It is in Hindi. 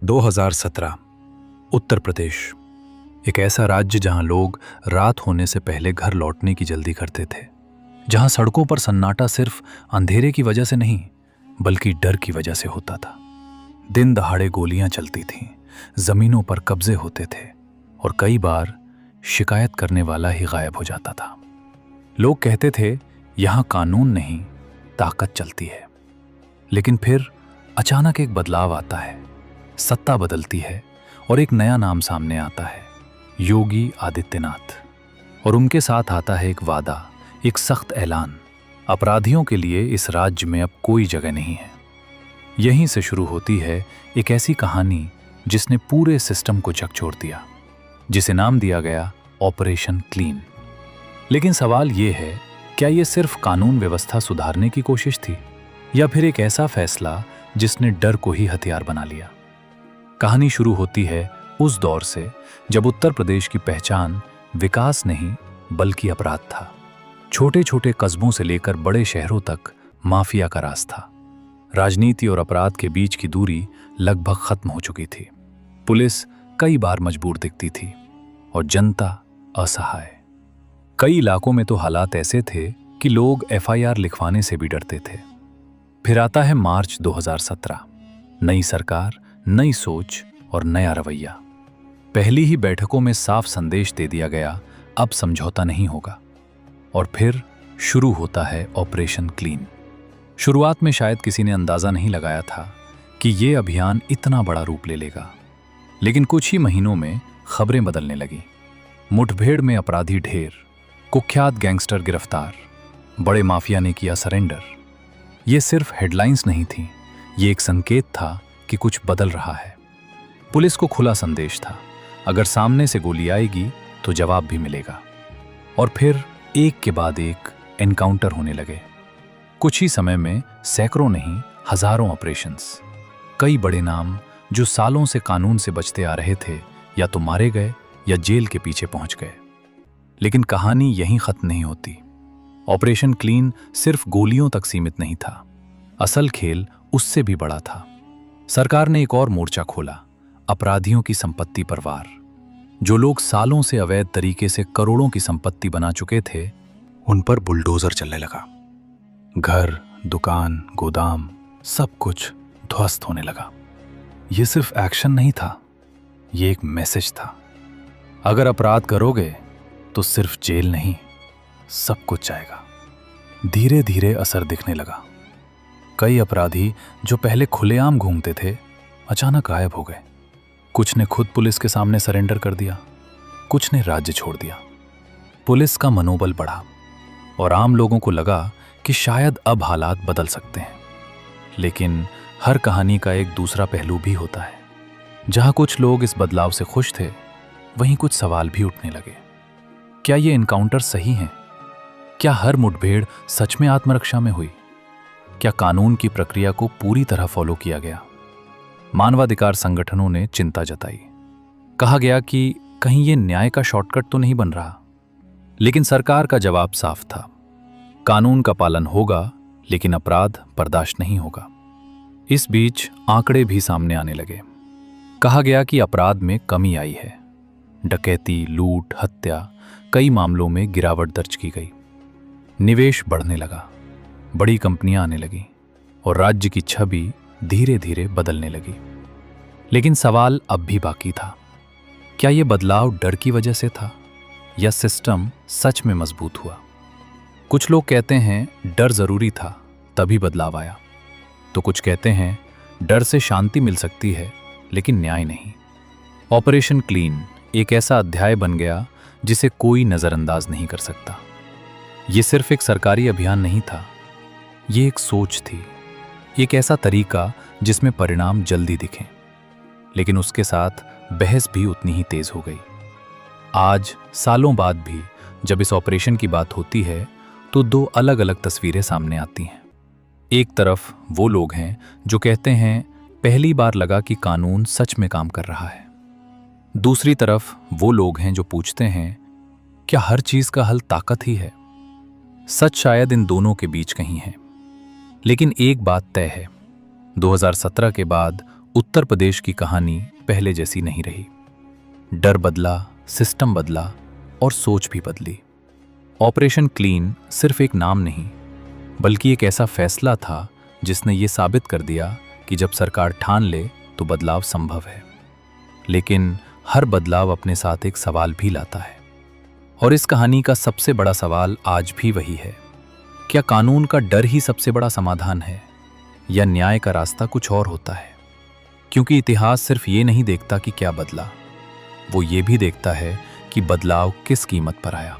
2017 उत्तर प्रदेश, एक ऐसा राज्य जहां लोग रात होने से पहले घर लौटने की जल्दी करते थे, जहां सड़कों पर सन्नाटा सिर्फ अंधेरे की वजह से नहीं बल्कि डर की वजह से होता था। दिन दहाड़े गोलियां चलती थीं, जमीनों पर कब्जे होते थे और कई बार शिकायत करने वाला ही गायब हो जाता था। लोग कहते थे यहां कानून नहीं, ताकत चलती है। लेकिन फिर अचानक एक बदलाव आता है, सत्ता बदलती है और एक नया नाम सामने आता है, योगी आदित्यनाथ। और उनके साथ आता है एक वादा, एक सख्त ऐलान, अपराधियों के लिए इस राज्य में अब कोई जगह नहीं है। यहीं से शुरू होती है एक ऐसी कहानी जिसने पूरे सिस्टम को झकझोर दिया, जिसे नाम दिया गया ऑपरेशन क्लीन। लेकिन सवाल ये है, क्या ये सिर्फ कानून व्यवस्था सुधारने की कोशिश थी या फिर एक ऐसा फैसला जिसने डर को ही हथियार बना लिया? कहानी शुरू होती है उस दौर से जब उत्तर प्रदेश की पहचान विकास नहीं बल्कि अपराध था। छोटे छोटे कस्बों से लेकर बड़े शहरों तक माफिया का राज था। राजनीति और अपराध के बीच की दूरी लगभग खत्म हो चुकी थी। पुलिस कई बार मजबूर दिखती थी और जनता असहाय। कई इलाकों में तो हालात ऐसे थे कि लोग एफआईआर लिखवाने से भी डरते थे। फिर आता है मार्च 2017। नई सरकार, नई सोच और नया रवैया। पहली ही बैठकों में साफ संदेश दे दिया गया, अब समझौता नहीं होगा। और फिर शुरू होता है ऑपरेशन क्लीन। शुरुआत में शायद किसी ने अंदाजा नहीं लगाया था कि ये अभियान इतना बड़ा रूप ले लेगा। लेकिन कुछ ही महीनों में खबरें बदलने लगी। मुठभेड़ में अपराधी ढेर, कुख्यात गैंगस्टर गिरफ्तार, बड़े माफिया ने किया सरेंडर। ये सिर्फ हेडलाइंस नहीं थी, ये एक संकेत था कि कुछ बदल रहा है। पुलिस को खुला संदेश था, अगर सामने से गोली आएगी तो जवाब भी मिलेगा। और फिर एक के बाद एक एनकाउंटर होने लगे। कुछ ही समय में सैकड़ों नहीं, हजारों ऑपरेशंस। कई बड़े नाम जो सालों से कानून से बचते आ रहे थे, या तो मारे गए या जेल के पीछे पहुंच गए। लेकिन कहानी यहीं खत्म नहीं होती। ऑपरेशन क्लीन सिर्फ गोलियों तक सीमित नहीं था, असल खेल उससे भी बड़ा था। सरकार ने एक और मोर्चा खोला, अपराधियों की संपत्ति पर वार। जो लोग सालों से अवैध तरीके से करोड़ों की संपत्ति बना चुके थे, उन पर बुलडोजर चलने लगा। घर, दुकान, गोदाम, सब कुछ ध्वस्त होने लगा। यह सिर्फ एक्शन नहीं था, यह एक मैसेज था। अगर अपराध करोगे तो सिर्फ जेल नहीं, सब कुछ जाएगा। धीरे धीरे असर दिखने लगा। कई अपराधी जो पहले खुलेआम घूमते थे, अचानक गायब हो गए। कुछ ने खुद पुलिस के सामने सरेंडर कर दिया, कुछ ने राज्य छोड़ दिया। पुलिस का मनोबल बढ़ा और आम लोगों को लगा कि शायद अब हालात बदल सकते हैं। लेकिन हर कहानी का एक दूसरा पहलू भी होता है। जहां कुछ लोग इस बदलाव से खुश थे, वहीं कुछ सवाल भी उठने लगे। क्या ये एनकाउंटर सही हैं? क्या हर मुठभेड़ सच में आत्मरक्षा में हुई? क्या कानून की प्रक्रिया को पूरी तरह फॉलो किया गया? मानवाधिकार संगठनों ने चिंता जताई। कहा गया कि कहीं ये न्याय का शॉर्टकट तो नहीं बन रहा। लेकिन सरकार का जवाब साफ था, कानून का पालन होगा लेकिन अपराध बर्दाश्त नहीं होगा। इस बीच आंकड़े भी सामने आने लगे। कहा गया कि अपराध में कमी आई है। डकैती, लूट, हत्या, कई मामलों में गिरावट दर्ज की गई। निवेश बढ़ने लगा, बड़ी कंपनियां आने लगी और राज्य की छवि धीरे धीरे बदलने लगी। लेकिन सवाल अब भी बाकी था, क्या यह बदलाव डर की वजह से था या सिस्टम सच में मजबूत हुआ? कुछ लोग कहते हैं डर जरूरी था तभी बदलाव आया, तो कुछ कहते हैं डर से शांति मिल सकती है लेकिन न्याय नहीं। ऑपरेशन क्लीन एक ऐसा अध्याय बन गया जिसे कोई नजरअंदाज नहीं कर सकता। यह सिर्फ एक सरकारी अभियान नहीं था, ये एक सोच थी, एक ऐसा तरीका जिसमें परिणाम जल्दी दिखें। लेकिन उसके साथ बहस भी उतनी ही तेज हो गई। आज सालों बाद भी जब इस ऑपरेशन की बात होती है तो दो अलग अलग तस्वीरें सामने आती हैं। एक तरफ वो लोग हैं जो कहते हैं पहली बार लगा कि कानून सच में काम कर रहा है। दूसरी तरफ वो लोग हैं जो पूछते हैं, क्या हर चीज का हल ताकत ही है? सच शायद इन दोनों के बीच कहीं है। लेकिन एक बात तय है, 2017 के बाद उत्तर प्रदेश की कहानी पहले जैसी नहीं रही। डर बदला, सिस्टम बदला और सोच भी बदली। ऑपरेशन क्लीन सिर्फ एक नाम नहीं, बल्कि एक ऐसा फैसला था जिसने ये साबित कर दिया कि जब सरकार ठान ले तो बदलाव संभव है। लेकिन हर बदलाव अपने साथ एक सवाल भी लाता है, और इस कहानी का सबसे बड़ा सवाल आज भी वही है। क्या कानून का डर ही सबसे बड़ा समाधान है, या न्याय का रास्ता कुछ और होता है? क्योंकि इतिहास सिर्फ ये नहीं देखता कि क्या बदला, वो ये भी देखता है कि बदलाव किस कीमत पर आया।